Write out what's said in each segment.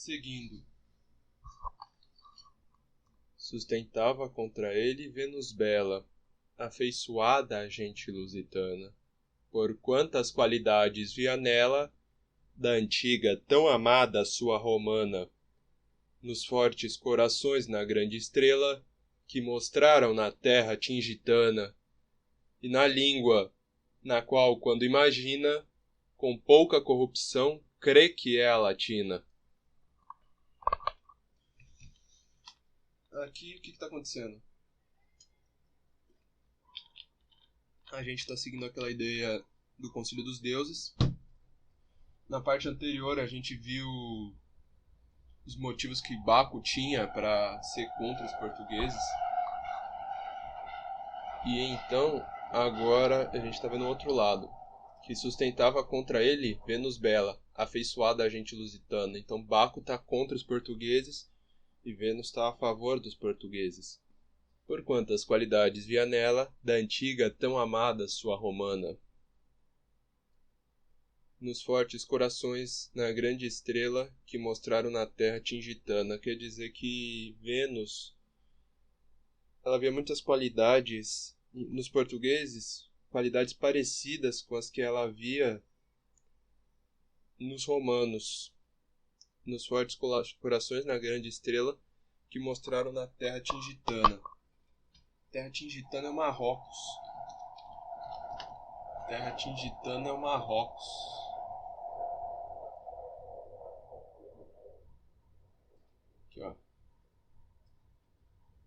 Seguindo. Sustentava contra ele Vênus bela, afeiçoada a gente lusitana, por quantas qualidades via nela, da antiga tão amada sua romana, nos fortes corações na grande estrela, que mostraram na terra tingitana, e na língua, na qual, quando imagina, com pouca corrupção, crê que é a latina. Aqui, o que está acontecendo? A gente está seguindo aquela ideia do Concílio dos Deuses. Na parte anterior, a gente viu os motivos que Baco tinha para ser contra os portugueses. E então, agora, a gente está vendo o outro lado, que sustentava contra ele Vênus bela, afeiçoada a gente lusitana. Então, Baco está contra os portugueses e Vênus está a favor dos portugueses. Por quantas qualidades via nela, da antiga tão amada sua romana. Nos fortes corações, na grande estrela, que mostraram na terra tingitana. Quer dizer que Vênus, ela via muitas qualidades nos portugueses, qualidades parecidas com as que ela via nos romanos. Nos fortes corações, na grande estrela, que mostraram na terra tingitana. Terra tingitana é Marrocos. Terra tingitana é o Marrocos. Aqui, ó.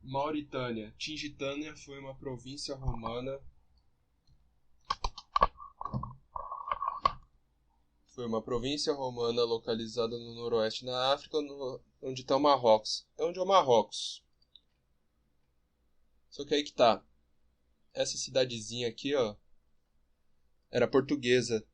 Mauritânia. Tingitânia foi uma província romana. Foi uma província romana localizada no noroeste da África, onde está o Marrocos. É onde é o Marrocos. Só que aí que tá. Essa cidadezinha aqui, ó, era portuguesa.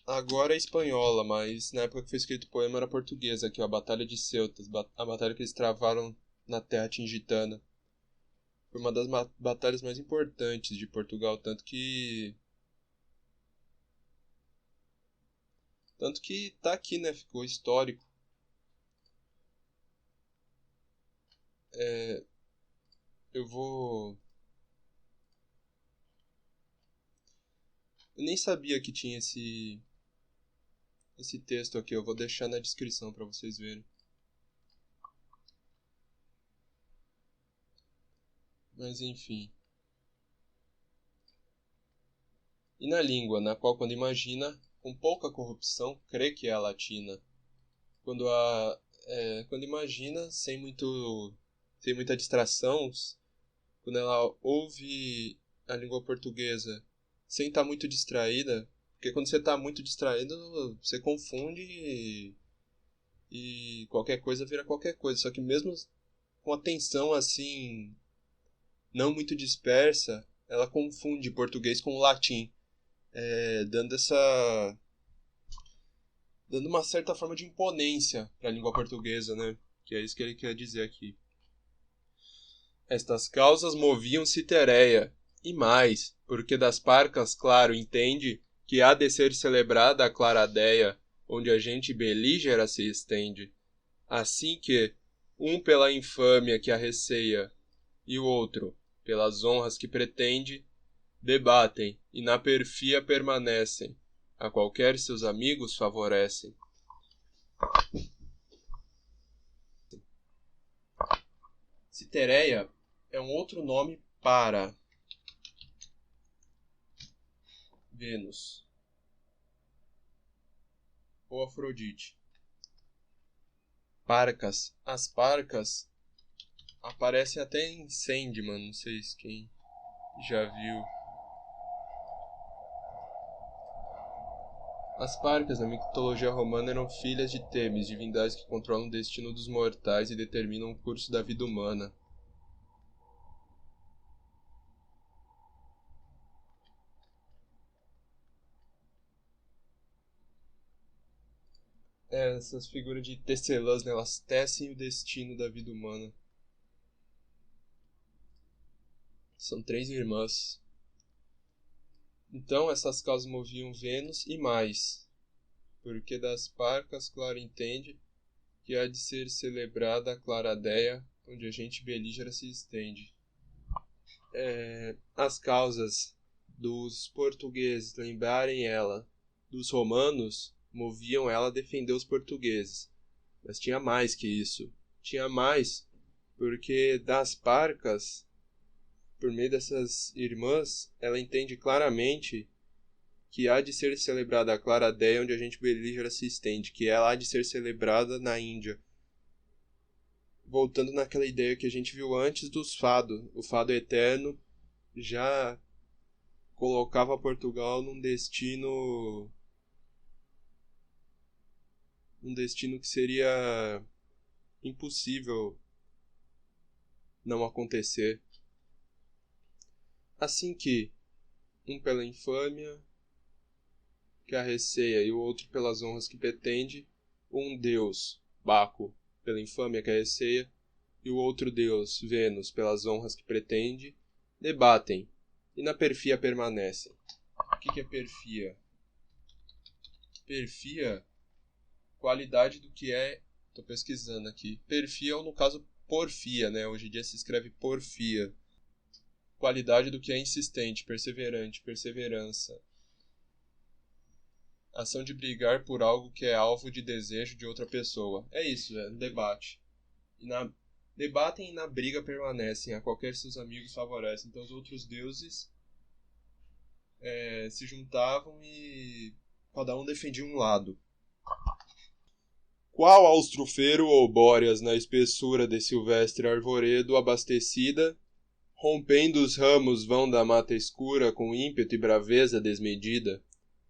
Agora é espanhola, mas na época que foi escrito o poema era portuguesa aqui, ó, a Batalha de Ceutas, a batalha que eles travaram na terra tingitana. Foi uma das batalhas mais importantes de Portugal, tanto que tá aqui, né, ficou histórico. Eu nem sabia que tinha esse texto aqui, eu vou deixar na descrição para vocês verem. Mas enfim. E na língua, na qual quando imagina, com pouca corrupção, crê que é a latina. Quando imagina, sem muita distração, quando ela ouve a língua portuguesa sem estar muito distraída, porque quando você está muito distraído, você confunde e qualquer coisa vira qualquer coisa. Só que mesmo com atenção assim, não muito dispersa, ela confunde português com latim, dando uma certa forma de imponência para a língua portuguesa, né? Que é isso que ele quer dizer aqui. Estas causas moviam Citeréia, e mais, porque das parcas, claro, entende que há de ser celebrada a claradeia, onde a gente belígera se estende. Assim que, um pela infâmia que a receia, e o outro, pelas honras que pretende, debatem e na perfia permanecem, a qualquer seus amigos favorecem. Citeréia é um outro nome para Vênus ou Afrodite. Parcas. As parcas aparecem até em Sandman, não sei se quem já viu. As parcas na mitologia romana eram filhas de Temis, divindades que controlam o destino dos mortais e determinam o curso da vida humana. Essas figuras de tecelãs, né, elas tecem o destino da vida humana. São 3 irmãs. Então essas causas moviam Vênus e mais, porque das parcas claro entende que há de ser celebrada a claradeia, onde a gente belígera se estende. As causas dos portugueses lembrarem ela dos romanos moviam ela a defender os portugueses. Mas tinha mais que isso. Tinha mais porque das parcas, por meio dessas irmãs, ela entende claramente que há de ser celebrada a claradeia onde a gente belígera se estende, que ela há de ser celebrada na Índia. Voltando naquela ideia que a gente viu antes dos fados, o fado eterno já colocava Portugal num destino que seria impossível não acontecer. Assim que, um pela infâmia que a receia e o outro pelas honras que pretende, um deus, Baco, pela infâmia que a receia, e o outro deus, Vênus, pelas honras que pretende, debatem, e na perfia permanecem. O que é perfia? Perfia, qualidade do que é... Estou pesquisando aqui. Perfia ou, no caso, porfia, né? Hoje em dia se escreve porfia. Qualidade do que é insistente, perseverante, perseverança. Ação de brigar por algo que é alvo de desejo de outra pessoa. É isso, é um debate. Debatem e na briga permanecem, a qualquer seus amigos favorecem. Então os outros deuses se juntavam e cada um defendia um lado. Qual austrofero ou bóreas na espessura de silvestre arvoredo abastecida, rompendo os ramos vão da mata escura com ímpeto e braveza desmedida,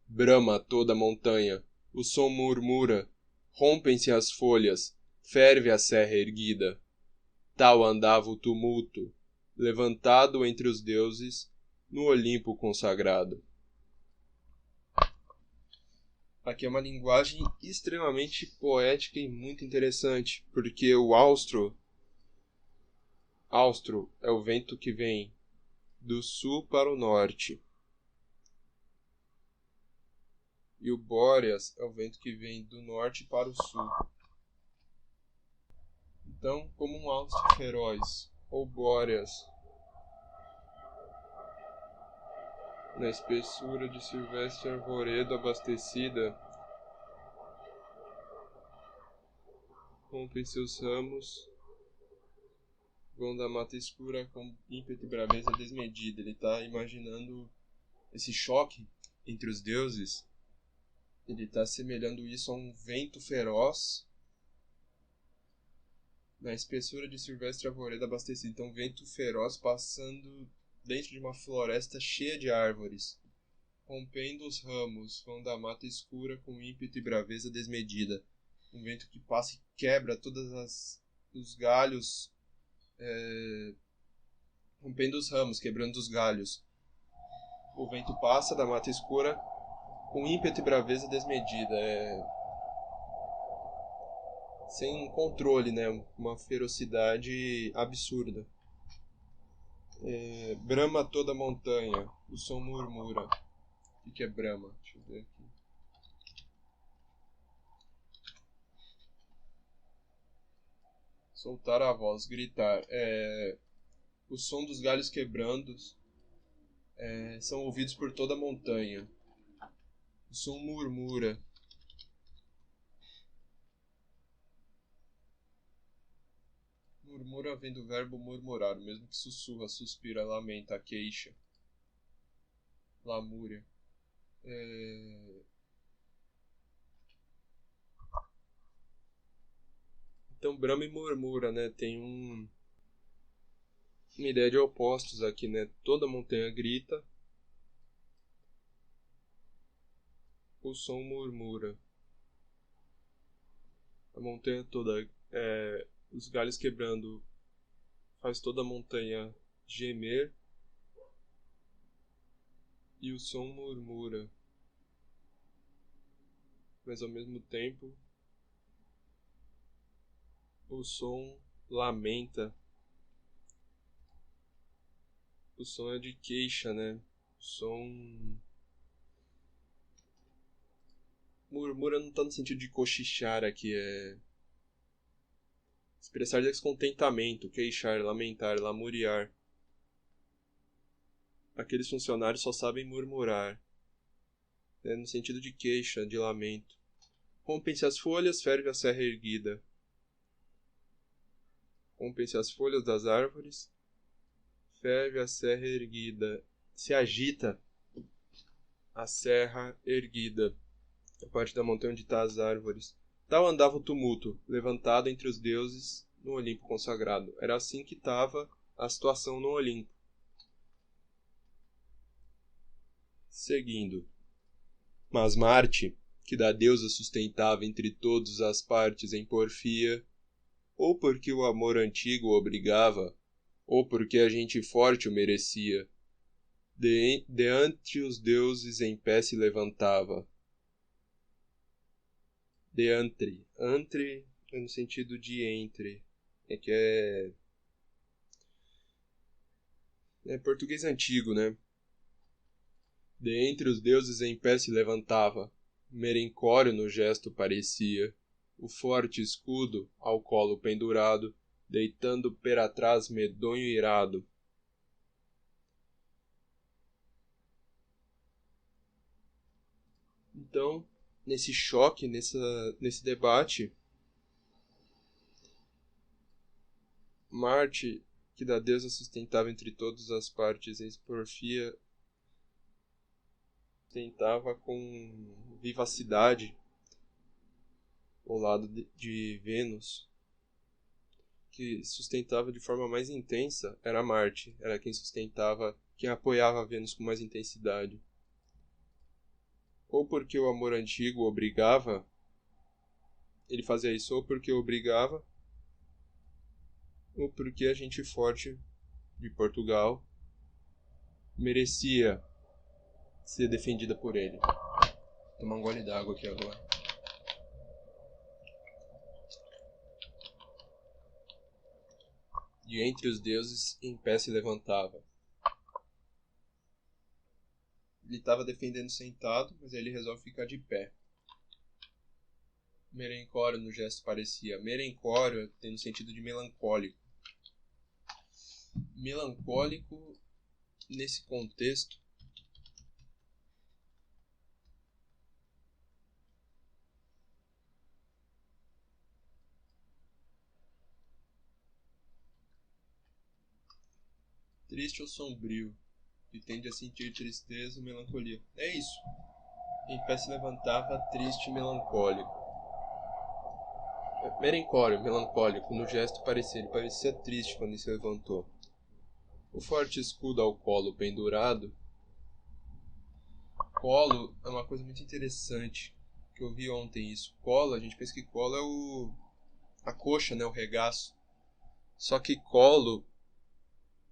brama toda a montanha, o som murmura, rompem-se as folhas, ferve a serra erguida. Tal andava o tumulto, levantado entre os deuses, no Olimpo consagrado. Aqui é uma linguagem extremamente poética e muito interessante, porque o austro é o vento que vem do sul para o norte. E o bóreas é o vento que vem do norte para o sul. Então, como um austro feroz, ou bóreas, na espessura de silvestre arvoredo abastecida, rompem seus ramos, vão da mata escura com ímpeto e braveza desmedida. Ele está imaginando esse choque entre os deuses. Ele está assemelhando isso a um vento feroz na espessura de silvestre arvoredo abastecido. Então, um vento feroz passando dentro de uma floresta cheia de árvores, rompendo os ramos, vão da mata escura com ímpeto e braveza desmedida. Um vento que passa e quebra todos os galhos, rompendo os ramos, quebrando os galhos. O vento passa da mata escura com ímpeto e braveza desmedida. Sem controle, né? Uma ferocidade absurda. Brama toda a montanha, o som murmura. O que é brama? Deixa eu ver aqui. Soltar a voz, gritar. O som dos galhos quebrando são ouvidos por toda a montanha. O som murmura. Murmura vem do verbo murmurar, o mesmo que sussurra, suspira, lamenta, queixa. Lamúria. Então, brama e murmura, né? Tem uma ideia de opostos aqui, né? Toda montanha grita, o som murmura. A montanha toda, os galhos quebrando, faz toda a montanha gemer, e o som murmura. Mas ao mesmo tempo, o som lamenta. O som é de queixa, né? O som Murmura não tá no sentido de cochichar aqui, é expressar descontentamento, queixar, lamentar, lamuriar. Aqueles funcionários só sabem murmurar, no sentido de queixa, de lamento. Rompem-se as folhas, ferve a serra erguida. Rompem-se as folhas das árvores, ferve a serra erguida. Se agita a serra erguida, a parte da montanha onde está as árvores. Tal andava o tumulto, levantado entre os deuses no Olimpo consagrado. Era assim que estava a situação no Olimpo. Seguindo. Mas Marte, que da deusa sustentava entre todas as partes em porfia, ou porque o amor antigo o obrigava, ou porque a gente forte o merecia, de ante os deuses em pé se levantava. De Antre é no sentido de entre. É que é português antigo, né? De entre os deuses em pé se levantava. Merencório no gesto parecia. O forte escudo ao colo pendurado, deitando per trás medonho irado. Então, nesse choque, nesse debate, Marte, que da deusa sustentava entre todas as partes em porfia, sustentava com vivacidade ao lado de Vênus, que sustentava de forma mais intensa, era Marte, era quem sustentava, quem apoiava Vênus com mais intensidade. Ou porque o amor antigo obrigava, ele fazia isso ou porque obrigava, ou porque a gente forte de Portugal merecia ser defendida por ele. Vou tomar um gole d'água aqui agora. De entre os deuses, em pé se levantava. Ele estava defendendo sentado, mas ele resolve ficar de pé. Merencório no gesto parecia. Merencório tem no sentido de melancólico. Melancólico, nesse contexto, triste ou sombrio, que tende a sentir tristeza ou melancolia. É isso. Em pé se levantava, triste e melancólico. Merencório, melancólico, no gesto parecia. Ele parecia triste quando ele se levantou. O forte escudo ao colo pendurado. Colo é uma coisa muito interessante, que eu vi ontem isso. Colo, a gente pensa que colo é a coxa, né, o regaço. Só que colo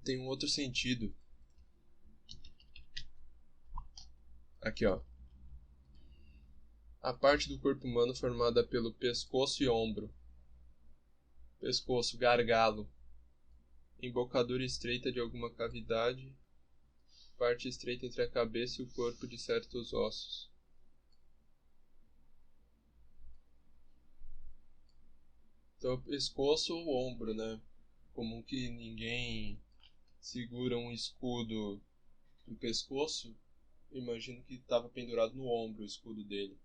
tem um outro sentido. Aqui, ó. A parte do corpo humano formada pelo pescoço e ombro. Pescoço, gargalo. Embocadura estreita de alguma cavidade. Parte estreita entre a cabeça e o corpo de certos ossos. Então, pescoço ou ombro, né? Comum que ninguém segura um escudo no pescoço. Imagino que estava pendurado no ombro o escudo dele.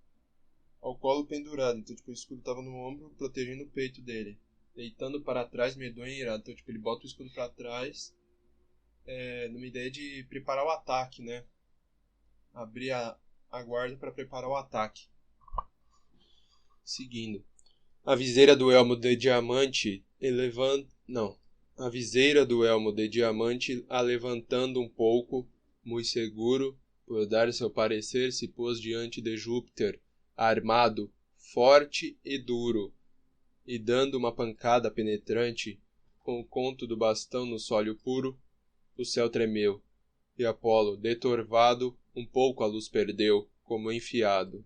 Ao colo pendurado, então tipo, o escudo estava no ombro, protegendo o peito dele. Deitando para trás, medonho e irado. Então tipo, ele bota o escudo para trás, numa ideia de preparar o ataque, né? Abrir a guarda para preparar o ataque. Seguindo. A viseira do elmo de diamante a viseira do elmo de diamante a levantando um pouco, muito seguro, por dar seu parecer, se pôs diante de Júpiter, armado, forte e duro, e dando uma pancada penetrante, com o conto do bastão no sólio puro, o céu tremeu, e Apolo, deturvado, um pouco a luz perdeu, como enfiado.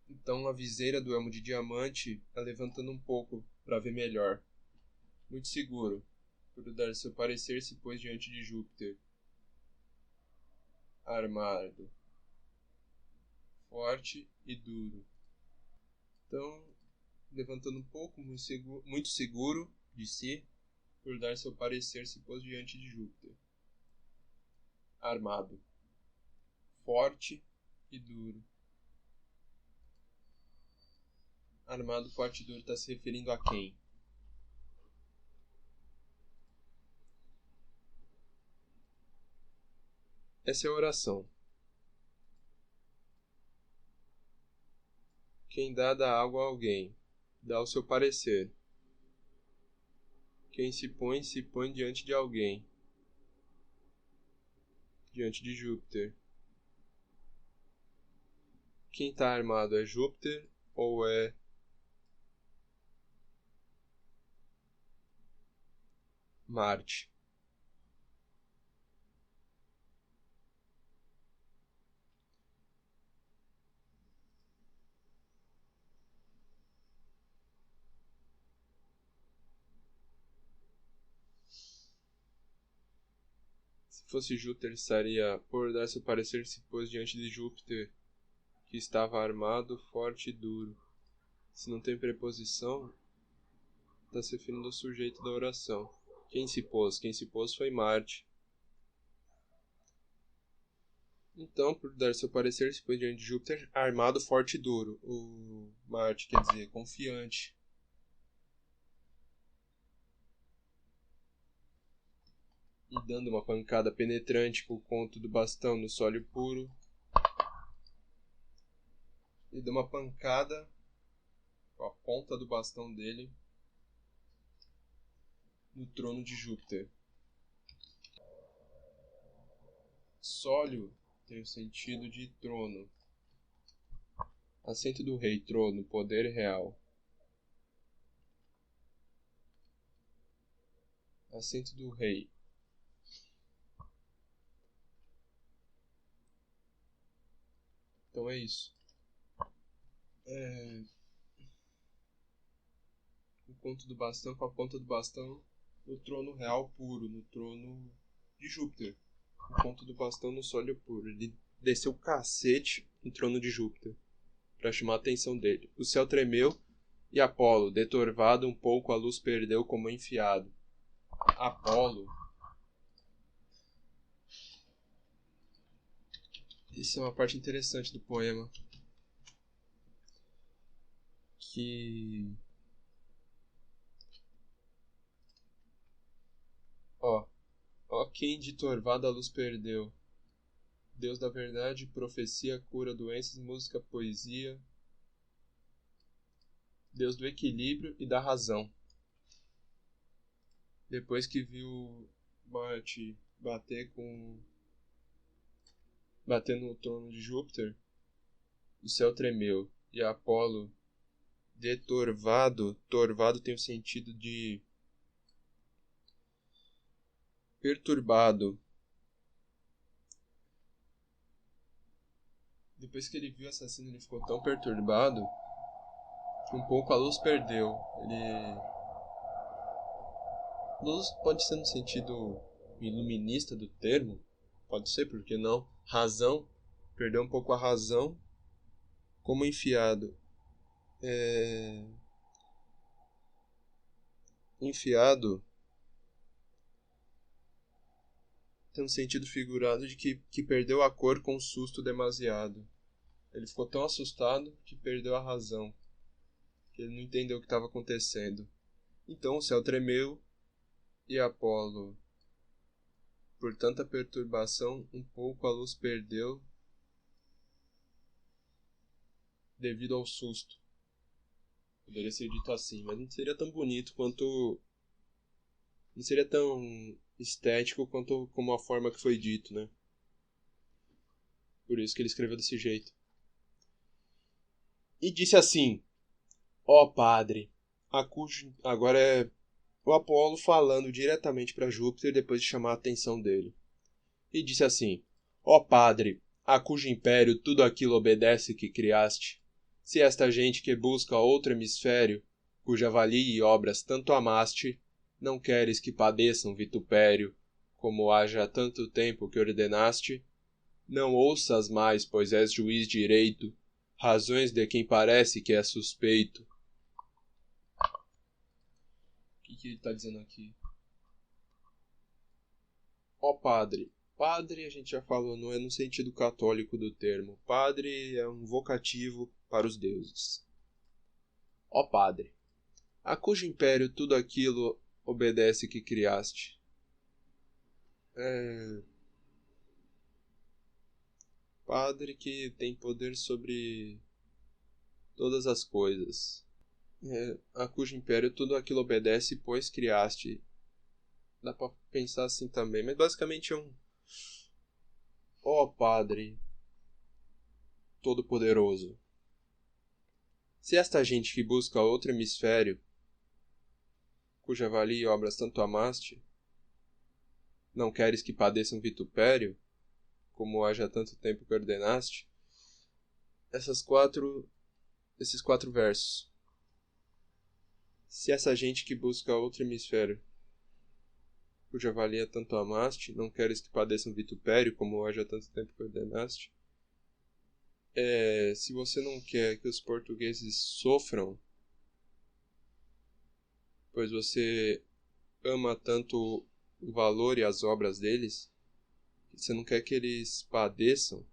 Então a viseira do elmo de diamante a levantando um pouco para ver melhor. Muito seguro, por dar seu parecer se pôs diante de Júpiter, armado. forte e duro. Então, levantando um pouco, muito seguro de si, por dar seu parecer, se pôs diante de Júpiter. Armado, forte e duro. Armado, forte e duro está se referindo a quem? Essa é a oração. Quem dá água a alguém, dá o seu parecer. Quem se põe diante de alguém, diante de Júpiter. Quem está armado é Júpiter ou é Marte? Se fosse Júpiter, estaria por dar seu parecer se pôs diante de Júpiter, que estava armado, forte e duro. Se não tem preposição, está se referindo ao sujeito da oração. Quem se pôs? Quem se pôs foi Marte. Então, por dar seu parecer, se pôs diante de Júpiter, armado, forte e duro. O Marte quer dizer confiante. E dando uma pancada penetrante com o conto do bastão no sólio puro. E deu uma pancada com a ponta do bastão dele no trono de Júpiter. Sólio tem o sentido de trono. Assento do rei, trono, poder real. Assento do rei. Então é isso. O conto do bastão com a ponta do bastão no trono real puro, no trono de Júpiter. O conto do bastão no sólio puro. Ele desceu o cacete no trono de Júpiter para chamar a atenção dele. O céu tremeu e Apolo, deturvado um pouco, a luz perdeu como enfiado. Apolo. Isso é uma parte interessante do poema. Ó quem de torvada a luz perdeu. Deus da verdade, profecia, cura doenças, música, poesia. Deus do equilíbrio e da razão. Depois que viu Marte bater no trono de Júpiter, o céu tremeu. E Apolo, deturvado, torvado tem o sentido de perturbado. Depois que ele viu o assassino, ele ficou tão perturbado que um pouco a luz perdeu. Luz pode ser no sentido iluminista do termo, pode ser, por que não? Razão, perdeu um pouco a razão, como enfiado. Enfiado tem um sentido figurado de que perdeu a cor com susto demasiado. Ele ficou tão assustado que perdeu a razão, que ele não entendeu o que estava acontecendo. Então o céu tremeu e Apolo, por tanta perturbação, um pouco a luz perdeu devido ao susto. Poderia ser dito assim, mas não seria tão bonito quanto... Não seria tão estético quanto como a forma que foi dito, né? Por isso que ele escreveu desse jeito. E disse assim: ó padre, agora é o Apolo falando diretamente para Júpiter depois de chamar a atenção dele. E disse assim: ó padre, a cujo império tudo aquilo obedece que criaste, se esta gente que busca outro hemisfério, cuja valia e obras tanto amaste, não queres que padeçam vitupério, como há já tanto tempo que ordenaste, não ouças mais, pois és juiz direito, razões de quem parece que é suspeito. O que ele está dizendo aqui? Ó padre. Padre, a gente já falou, não é no sentido católico do termo. Padre é um vocativo para os deuses. Ó padre, a cujo império tudo aquilo obedece que criaste. Padre que tem poder sobre todas as coisas. A cujo império tudo aquilo obedece, pois criaste. Dá pra pensar assim também, mas basicamente é um... Ó Padre Todo-Poderoso, se esta gente que busca outro hemisfério, cuja valia e obras tanto amaste, não queres que padeçam vitupério, como há já tanto tempo que ordenaste, esses quatro versos. Se essa gente que busca outro hemisfério, cuja valia tanto amaste, não queres que padeçam vitupério, como há já tanto tempo que ordenaste, se você não quer que os portugueses sofram, pois você ama tanto o valor e as obras deles, que você não quer que eles padeçam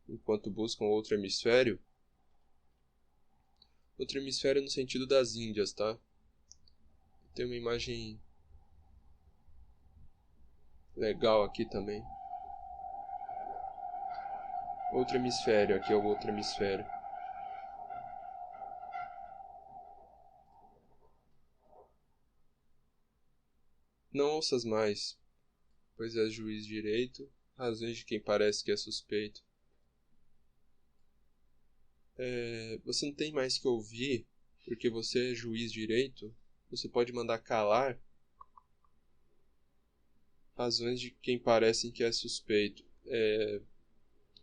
enquanto buscam outro hemisfério no sentido das Índias, tá? Tem uma imagem legal aqui também. Outro hemisfério, aqui é o outro hemisfério. Não ouças mais, pois és juiz direito, razões de quem parece que é suspeito. Você não tem mais que ouvir, porque você é juiz direito, você pode mandar calar razões de quem parece que é suspeito.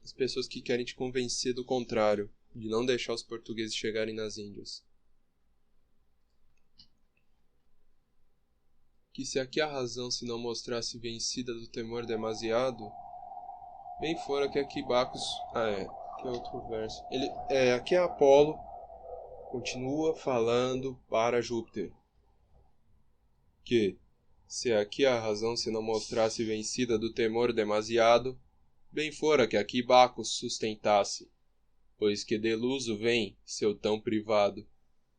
As pessoas que querem te convencer do contrário, de não deixar os portugueses chegarem nas Índias. Que se aqui a razão se não mostrasse vencida do temor demasiado, bem fora que aqui Bacchus... que é outro verso. Aqui é Apolo, continua falando para Júpiter. Que, se aqui a razão se não mostrasse vencida do temor demasiado, bem fora que aqui Bacchus sustentasse, pois que deluso vem seu tão privado.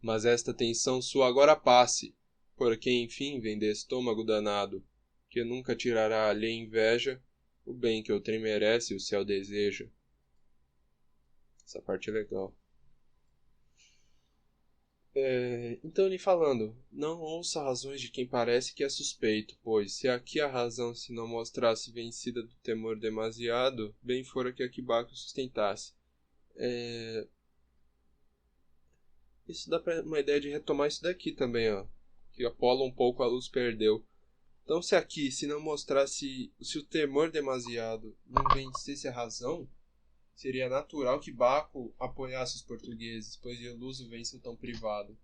Mas esta tensão sua agora passe, porque enfim vem de estômago danado, que nunca tirará alheia inveja o bem que outrem merece e o céu deseja. Essa parte é legal. Então ele falando, não ouça razões de quem parece que é suspeito, pois se aqui a razão se não mostrasse vencida do temor demasiado, bem fora que aqui Bacchus sustentasse. Isso dá pra uma ideia de retomar isso daqui também, ó. Que Apolo um pouco a luz perdeu. Então se aqui, se não mostrasse, se o temor demasiado não vencesse a razão, seria natural que Baco apoiasse os portugueses, pois Luso vence o tão privado.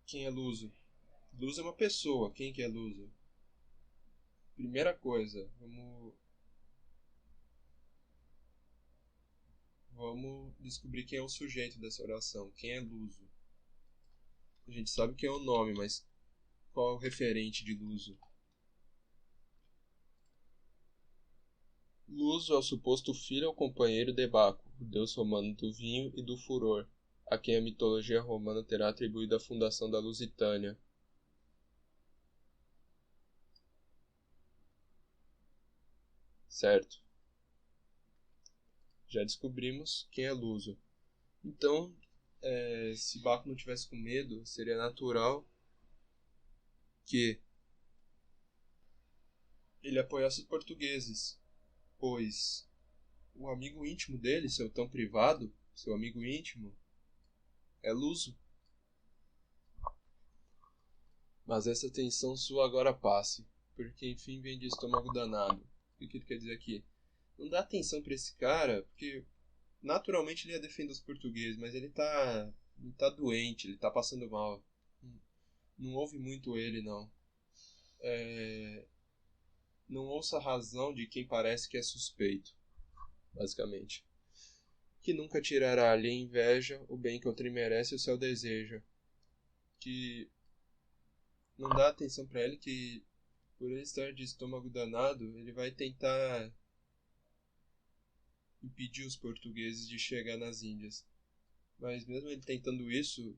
Quem é Luso? Luso é uma pessoa. Quem que é Luso? Primeira coisa, vamos descobrir quem é o sujeito dessa oração. Quem é Luso? A gente sabe quem é o nome, mas qual é o referente de Luso? Luso é o suposto filho ou companheiro de Baco, o deus romano do vinho e do furor, a quem a mitologia romana terá atribuído a fundação da Lusitânia. Certo. Já descobrimos quem é Luso. Então, se Baco não tivesse com medo, seria natural que ele apoiasse os portugueses, pois o amigo íntimo dele, seu tão privado, seu amigo íntimo, é Luso. Mas essa tensão sua agora passe, porque enfim vem de estômago danado. O que ele quer dizer aqui? Não dá atenção pra esse cara, porque naturalmente ele ia defender os portugueses, mas ele tá doente, ele tá passando mal. Não ouve muito ele, não. Não ouça a razão de quem parece que é suspeito. basicamente. Que nunca tirará-lhe a inveja o bem que outrem merece e o céu deseja. Que não dá atenção para ele, que por ele estar de estômago danado, ele vai tentar impedir os portugueses de chegar nas Índias. Mas mesmo ele tentando isso,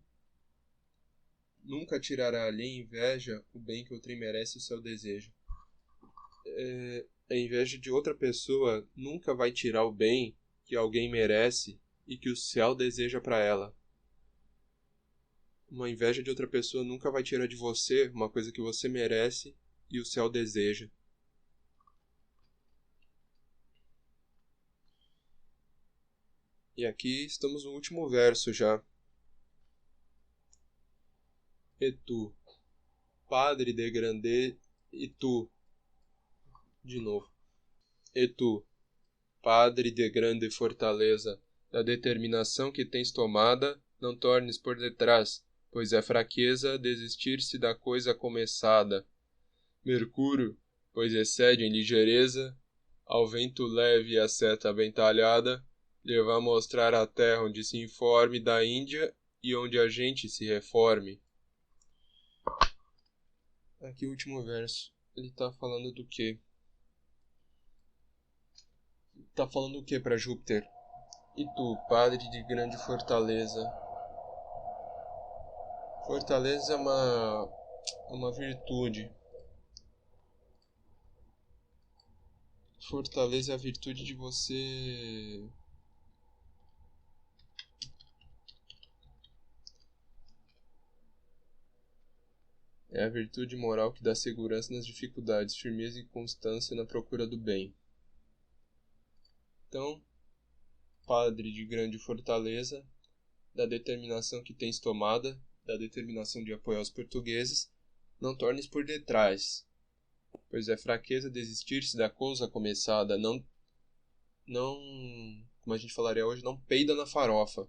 nunca tirará-lhe a inveja o bem que outrem merece e o céu deseja. A inveja de outra pessoa nunca vai tirar o bem que alguém merece e que o céu deseja para ela. Uma inveja de outra pessoa nunca vai tirar de você uma coisa que você merece e o céu deseja. E aqui estamos no último verso já. E tu, padre de grande, e tu, de novo. E tu, padre de grande fortaleza, da determinação que tens tomada, não tornes por detrás, pois é fraqueza desistir-se da coisa começada. Mercúrio, pois excede em ligeireza, ao vento leve e a seta bem talhada, lhe vai mostrar a terra onde se informe da Índia e onde a gente se reforme. Aqui o último verso, ele tá falando do quê? Tá falando o quê para Júpiter? E tu, padre de grande fortaleza? Fortaleza é uma virtude. Fortaleza é a virtude de você é a virtude moral que dá segurança nas dificuldades, firmeza e constância na procura do bem. Então, padre de grande fortaleza, da determinação que tens tomada, da determinação de apoiar os portugueses, não tornes por detrás, pois é fraqueza desistir-se da coisa começada, não, como a gente falaria hoje, não peida na farofa,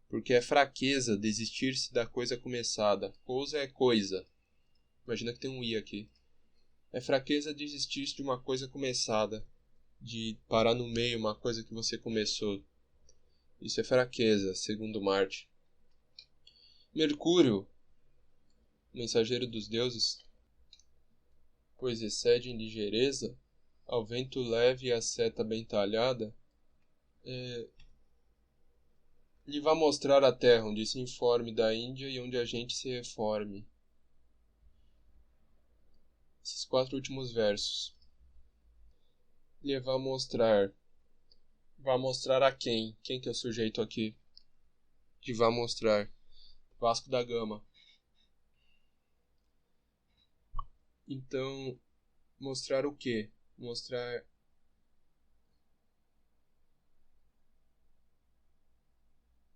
porque é fraqueza desistir-se da coisa começada. Coisa é coisa. Imagina que tem um i aqui. É fraqueza desistir-se de uma coisa começada, de parar no meio uma coisa que você começou. Isso é fraqueza, segundo Marte. Mercúrio, mensageiro dos deuses, pois excede em ligeireza, ao vento leve e a seta bem talhada, lhe vai mostrar a terra onde se informe da Índia e onde a gente se reforme. Esses 4 últimos versos. Lhe vai mostrar. Vai mostrar a quem? Quem que é o sujeito aqui? Que vai mostrar. Vasco da Gama. Então, mostrar o quê? Mostrar...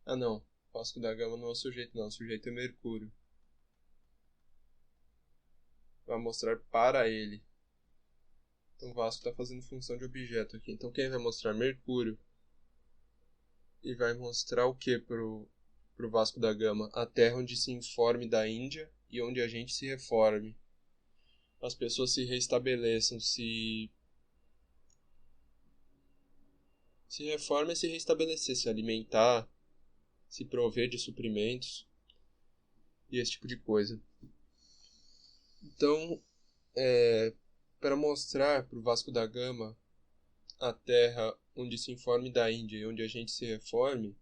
Ah, não. Vasco da Gama não é o sujeito, não. O sujeito é Mercúrio. Vai mostrar para ele. Então, Vasco está fazendo função de objeto aqui. Então, quem vai mostrar? Mercúrio. E vai mostrar o que pro Vasco da Gama? A terra onde se informe da Índia e onde a gente se reforme. As pessoas se restabeleçam, se reforma é se restabelecer, se alimentar, se prover de suprimentos e esse tipo de coisa. Então, para mostrar para o Vasco da Gama a terra onde se informe da Índia e onde a gente se reforme,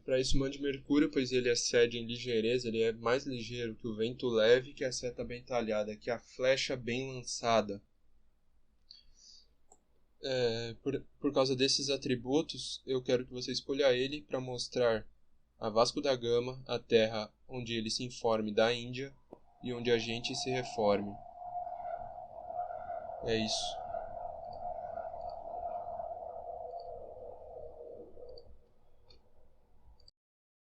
para isso mande Mercúrio, pois ele excede em ligeireza, ele é mais ligeiro que o vento leve, que a seta bem talhada, que a flecha bem lançada. Por causa desses atributos, eu quero que você escolha ele para mostrar a Vasco da Gama a terra onde ele se informe da Índia e onde a gente se reforme. É isso.